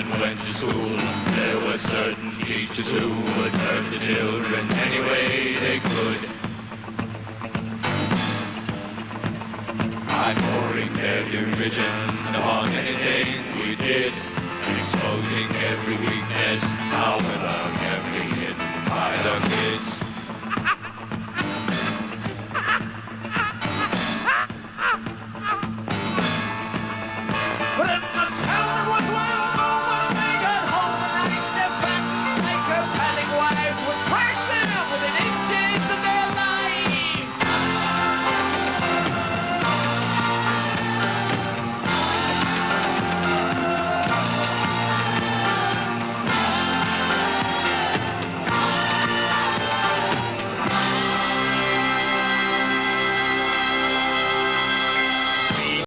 children went to school, there were certain teachers who would hurt the children any way they could. By pouring their derision on anything we did, exposing every weakness, our every hit by the kids.